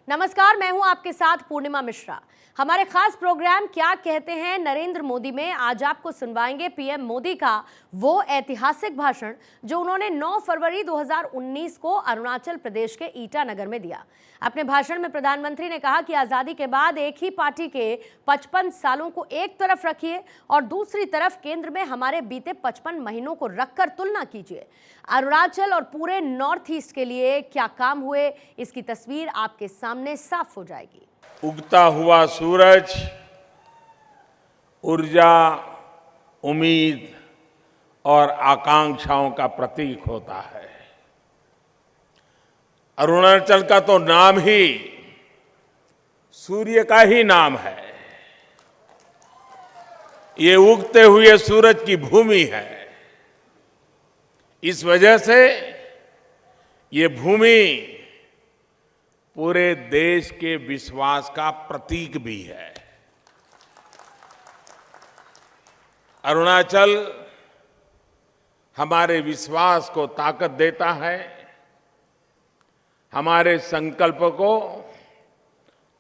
नमस्कार, मैं हूं आपके साथ पूर्णिमा मिश्रा। हमारे खास प्रोग्राम क्या कहते हैं नरेंद्र मोदी में आज आपको सुनवाएंगे पीएम मोदी का वो ऐतिहासिक भाषण जो उन्होंने 9 फरवरी 2019 को अरुणाचल प्रदेश के ईटानगर में दिया। अपने भाषण में प्रधानमंत्री ने कहा कि आजादी के बाद एक ही पार्टी के 55 सालों को एक तरफ रखिए और दूसरी तरफ केंद्र में हमारे बीते 55 महीनों को रखकर तुलना कीजिए। अरुणाचल और पूरे नॉर्थ ईस्ट के लिए क्या काम हुए, इसकी तस्वीर आपके सामने साफ हो जाएगी। उगता हुआ सूरज ऊर्जा, उम्मीद और आकांक्षाओं का प्रतीक होता है। अरुणाचल का तो नाम ही सूर्य का ही नाम है। ये उगते हुए सूरज की भूमि है। इस वजह से ये भूमि पूरे देश के विश्वास का प्रतीक भी है। अरुणाचल हमारे विश्वास को ताकत देता है, हमारे संकल्प को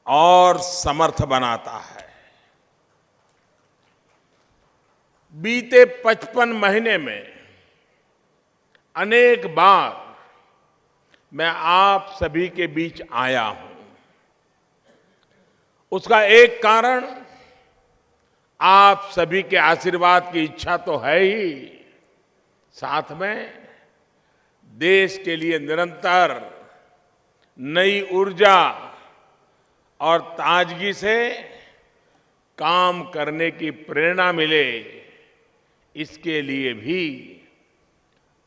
और समर्थ बनाता है। बीते 55 महीने में अनेक बार मैं आप सभी के बीच आया हूं। उसका एक कारण आप सभी के आशीर्वाद की इच्छा तो है ही, साथ में देश के लिए निरंतर नई ऊर्जा और ताजगी से काम करने की प्रेरणा मिले, इसके लिए भी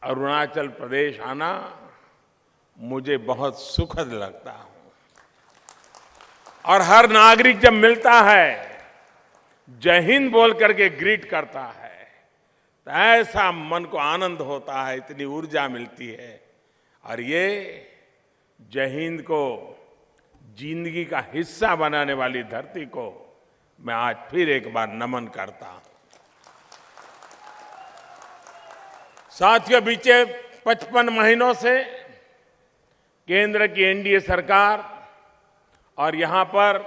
अरुणाचल प्रदेश आना मुझे बहुत सुखद लगता है। और हर नागरिक जब मिलता है, जय हिंद बोल करके ग्रीट करता है, तो ऐसा मन को आनंद होता है, इतनी ऊर्जा मिलती है। और ये जय हिंद को जिंदगी का हिस्सा बनाने वाली धरती को मैं आज फिर एक बार नमन करता हूं। साथियों, बीते 55 महीनों से केंद्र की एनडीए सरकार और यहां पर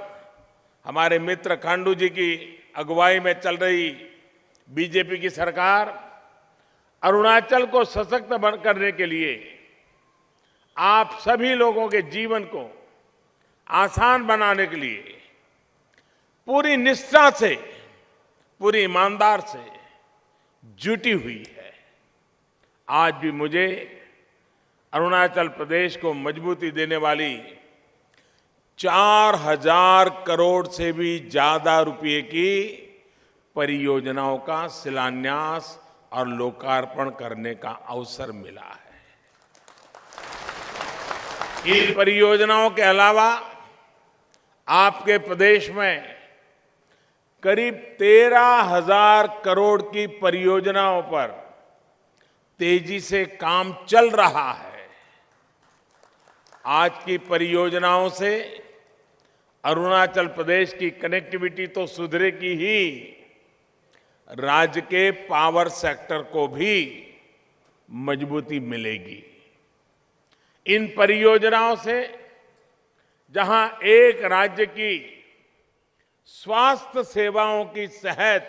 हमारे मित्र खांडू जी की अगुवाई में चल रही बीजेपी की सरकार अरुणाचल को सशक्त करने के लिए, आप सभी लोगों के जीवन को आसान बनाने के लिए पूरी निष्ठा से, पूरी ईमानदार से जुटी हुई है। आज भी मुझे अरुणाचल प्रदेश को मजबूती देने वाली 4000 करोड़ से भी ज्यादा रुपए की परियोजनाओं का शिलान्यास और लोकार्पण करने का अवसर मिला है। इन परियोजनाओं के अलावा आपके प्रदेश में करीब 13,000 करोड़ की परियोजनाओं पर तेजी से काम चल रहा है। आज की परियोजनाओं से अरुणाचल प्रदेश की कनेक्टिविटी तो सुधरेगी ही, राज्य के पावर सेक्टर को भी मजबूती मिलेगी। इन परियोजनाओं से जहां एक राज्य की स्वास्थ्य सेवाओं की सेहत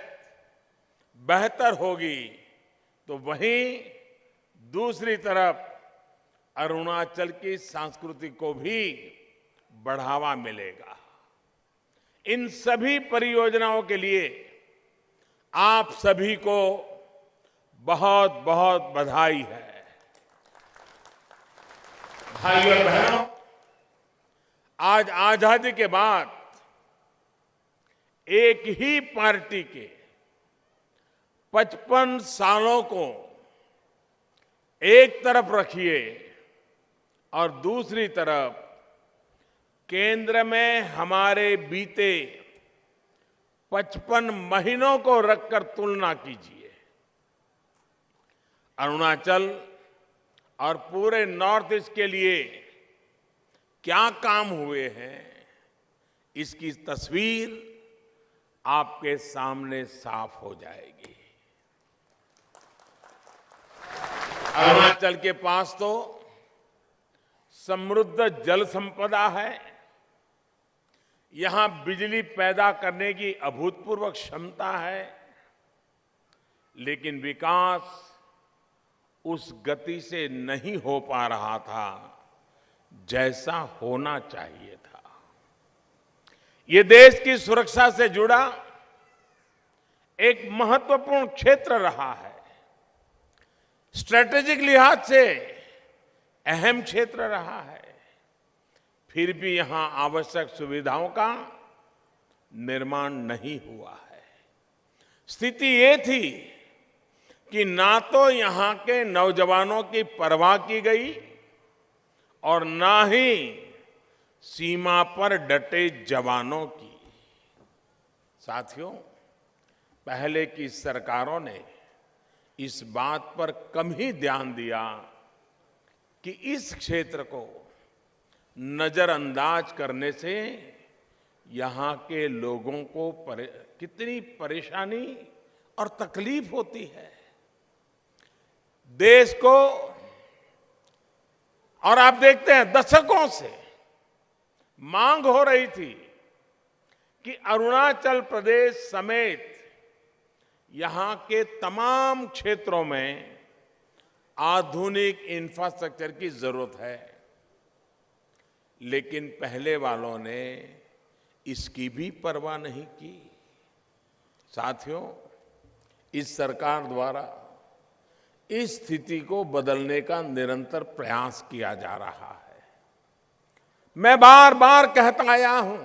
बेहतर होगी, तो वहीं दूसरी तरफ अरुणाचल की संस्कृति को भी बढ़ावा मिलेगा। इन सभी परियोजनाओं के लिए आप सभी को बहुत बहुत बधाई है। भाइयों और बहनों, आज आजादी के बाद एक ही पार्टी के 55 सालों को एक तरफ रखिए और दूसरी तरफ केंद्र में हमारे बीते 55 महीनों को रखकर तुलना कीजिए। अरुणाचल और पूरे नॉर्थ ईस्ट के लिए क्या काम हुए हैं, इसकी तस्वीर आपके सामने साफ हो जाएगी। अरुणाचल के पास तो समृद्ध जल संपदा है, यहां बिजली पैदा करने की अभूतपूर्व क्षमता है, लेकिन विकास उस गति से नहीं हो पा रहा था जैसा होना चाहिए था। ये देश की सुरक्षा से जुड़ा एक महत्वपूर्ण क्षेत्र रहा है, स्ट्रैटेजिक लिहाज से अहम क्षेत्र रहा है। फिर भी यहां आवश्यक सुविधाओं का निर्माण नहीं हुआ है। स्थिति ये थी कि ना तो यहां के नौजवानों की परवाह की गई और ना ही सीमा पर डटे जवानों की। साथियों, पहले की सरकारों ने इस बात पर कम ही ध्यान दिया कि इस क्षेत्र को नजरअंदाज करने से यहां के लोगों को कितनी परेशानी और तकलीफ होती है। देश को, और आप देखते हैं दशकों से मांग हो रही थी कि अरुणाचल प्रदेश समेत यहां के तमाम क्षेत्रों में आधुनिक इंफ्रास्ट्रक्चर की जरूरत है, लेकिन पहले वालों ने इसकी भी परवाह नहीं की। साथियों, इस सरकार द्वारा इस स्थिति को बदलने का निरंतर प्रयास किया जा रहा है। मैं बार बार कहता आया हूं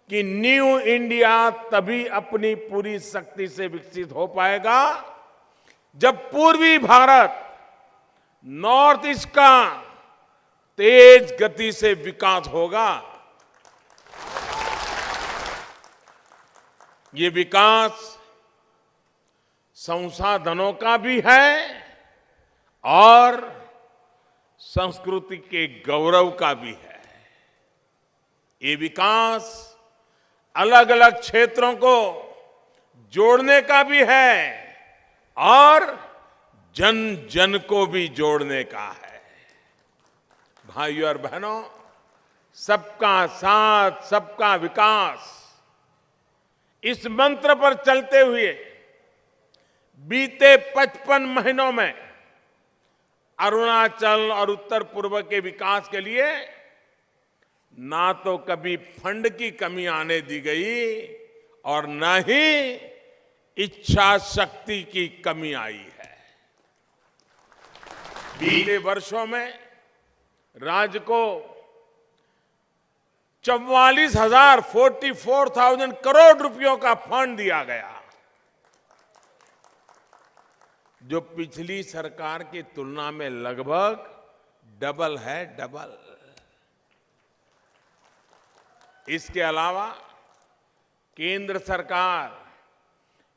कि न्यू इंडिया तभी अपनी पूरी शक्ति से विकसित हो पाएगा जब पूर्वी भारत, नॉर्थ ईस्ट का तेज गति से विकास होगा। ये विकास संसाधनों का भी है और संस्कृति के गौरव का भी है। ये विकास अलग अलग क्षेत्रों को जोड़ने का भी है और जन जन को भी जोड़ने का है। भाइयों और बहनों, सबका साथ, सबका विकास, इस मंत्र पर चलते हुए बीते 55 महीनों में अरुणाचल और उत्तर पूर्व के विकास के लिए ना तो कभी फंड की कमी आने दी गई और न ही इच्छा शक्ति की कमी आई है। बीते वर्षों में राज्य को 44,000 करोड़ रुपयों का फंड दिया गया, जो पिछली सरकार की तुलना में लगभग डबल है, डबल। इसके अलावा केंद्र सरकार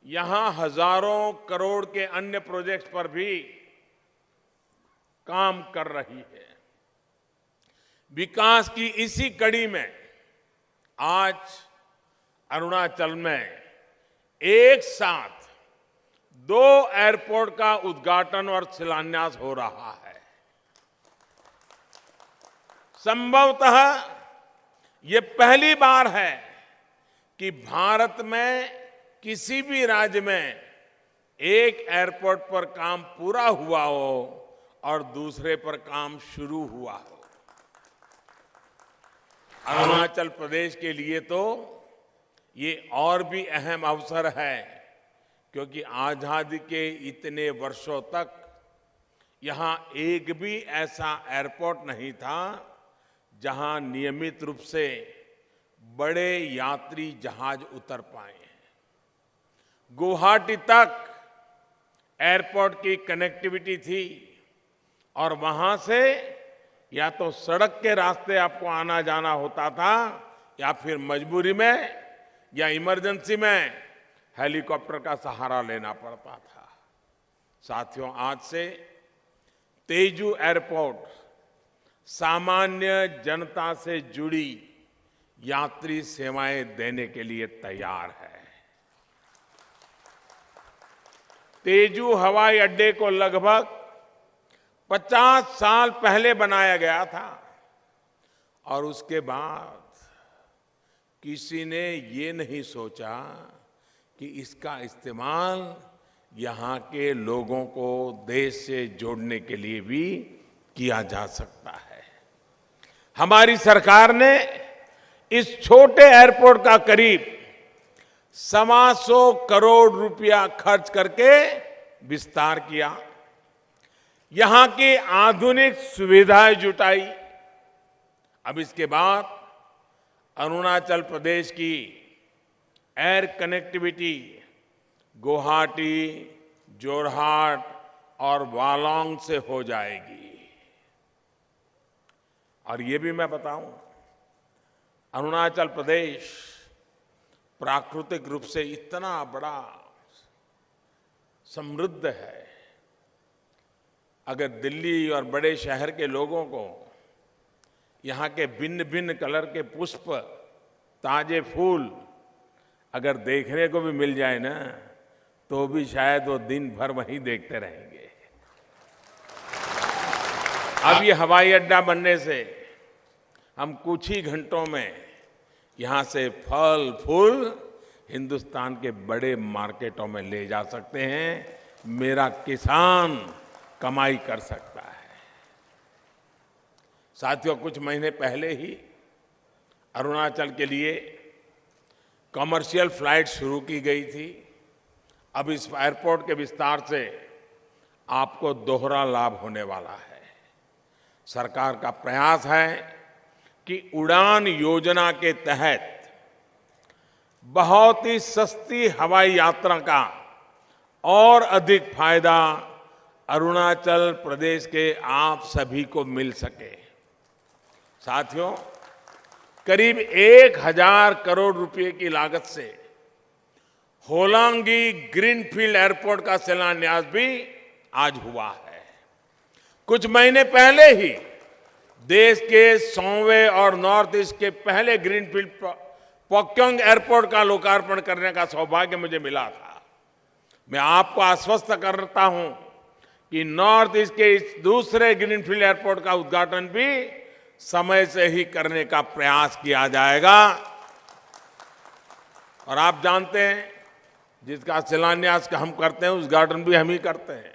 यहां हजारों करोड़ के अन्य प्रोजेक्ट्स पर भी काम कर रही है। विकास की इसी कड़ी में आज अरुणाचल में एक साथ 2 एयरपोर्ट का उद्घाटन और शिलान्यास हो रहा है। संभवतः ये पहली बार है कि भारत में किसी भी राज्य में एक एयरपोर्ट पर काम पूरा हुआ हो और दूसरे पर काम शुरू हुआ हो। अरुणाचल प्रदेश के लिए तो ये और भी अहम अवसर है, क्योंकि आजादी के इतने वर्षों तक यहां एक भी ऐसा एयरपोर्ट नहीं था जहां नियमित रूप से बड़े यात्री जहाज उतर पाए। गुवाहाटी तक एयरपोर्ट की कनेक्टिविटी थी और वहां से या तो सड़क के रास्ते आपको आना जाना होता था या फिर मजबूरी में या इमरजेंसी में हेलीकॉप्टर का सहारा लेना पड़ता था। साथियों, आज से तेजू एयरपोर्ट सामान्य जनता से जुड़ी यात्री सेवाएं देने के लिए तैयार है। तेजू हवाई अड्डे को लगभग 50 साल पहले बनाया गया था और उसके बाद किसी ने ये नहीं सोचा कि इसका इस्तेमाल यहाँ के लोगों को देश से जोड़ने के लिए भी किया जा सकता है। हमारी सरकार ने इस छोटे एयरपोर्ट का करीब 125 करोड़ रुपया खर्च करके विस्तार किया, यहां की आधुनिक सुविधाएं जुटाई। अब इसके बाद अरुणाचल प्रदेश की एयर कनेक्टिविटी गुवाहाटी, जोरहाट और वालोंग से हो जाएगी। और ये भी मैं बताऊं, अरुणाचल प्रदेश प्राकृतिक रूप से इतना बड़ा समृद्ध है। अगर दिल्ली और बड़े शहर के लोगों को यहाँ के भिन्न भिन्न कलर के पुष्प, ताजे फूल अगर देखने को भी मिल जाए ना, तो भी शायद वो दिन भर वहीं देखते रहेंगे। अब ये हवाई अड्डा बनने से हम कुछ ही घंटों में यहाँ से फल फूल हिंदुस्तान के बड़े मार्केटों में ले जा सकते हैं। मेरा किसान कमाई कर सकता है। साथियों, कुछ महीने पहले ही अरुणाचल के लिए कमर्शियल फ्लाइट शुरू की गई थी। अब इस एयरपोर्ट के विस्तार से आपको दोहरा लाभ होने वाला है। सरकार का प्रयास है कि उड़ान योजना के तहत बहुत ही सस्ती हवाई यात्रा का और अधिक फायदा अरुणाचल प्रदेश के आप सभी को मिल सके। साथियों, करीब 1000 करोड़ रुपए की लागत से होलांगी ग्रीनफील्ड एयरपोर्ट का शिलान्यास भी आज हुआ है। कुछ महीने पहले ही देश के 100वें और नॉर्थ ईस्ट के पहले ग्रीनफील्ड पोक्योंग एयरपोर्ट का लोकार्पण करने का सौभाग्य मुझे मिला था। मैं आपको आश्वस्त करता हूं कि नॉर्थ ईस्ट के इस दूसरे ग्रीनफील्ड एयरपोर्ट का उद्घाटन भी समय से ही करने का प्रयास किया जाएगा। और आप जानते हैं, जिसका शिलान्यास हम करते हैं उस उद्घाटन भी हम ही करते हैं।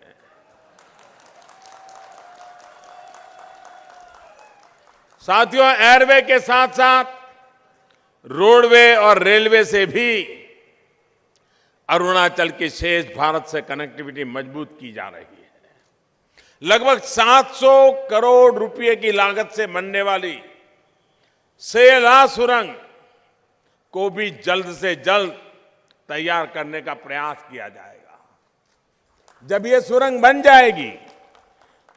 साथियों, एयरवे के साथ साथ रोडवे और रेलवे से भी अरुणाचल की शेष भारत से कनेक्टिविटी मजबूत की जा रही है। लगभग 700 करोड़ रुपए की लागत से बनने वाली सेला सुरंग को भी जल्द से जल्द तैयार करने का प्रयास किया जाएगा। जब ये सुरंग बन जाएगी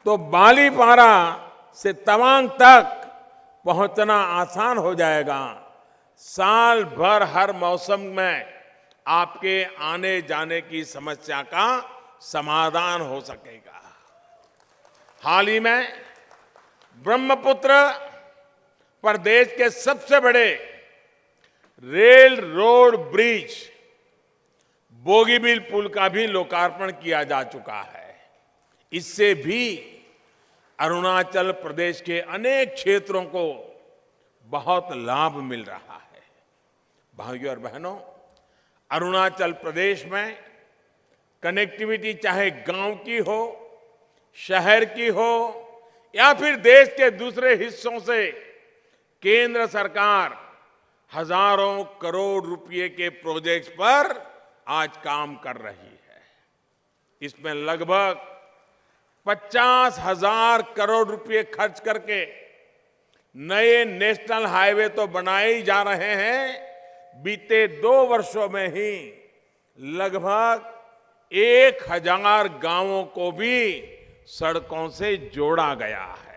तो बालीपारा से तवांग तक पहुंचना आसान हो जाएगा। साल भर हर मौसम में आपके आने जाने की समस्या का समाधान हो सकेगा। हाल ही में ब्रह्मपुत्र पर देश के सबसे बड़े रेल रोड ब्रिज बोगीबील पुल का भी लोकार्पण किया जा चुका है। इससे भी अरुणाचल प्रदेश के अनेक क्षेत्रों को बहुत लाभ मिल रहा है। भाइयों और बहनों, अरुणाचल प्रदेश में कनेक्टिविटी चाहे गांव की हो, शहर की हो या फिर देश के दूसरे हिस्सों से, केंद्र सरकार हजारों करोड़ रुपए के प्रोजेक्ट्स पर आज काम कर रही है। इसमें लगभग 50,000 करोड़ रुपए खर्च करके नए नेशनल हाईवे तो बनाए ही जा रहे हैं। बीते 2 वर्षों में ही लगभग 1000 गांवों को भी सड़कों से जोड़ा गया है।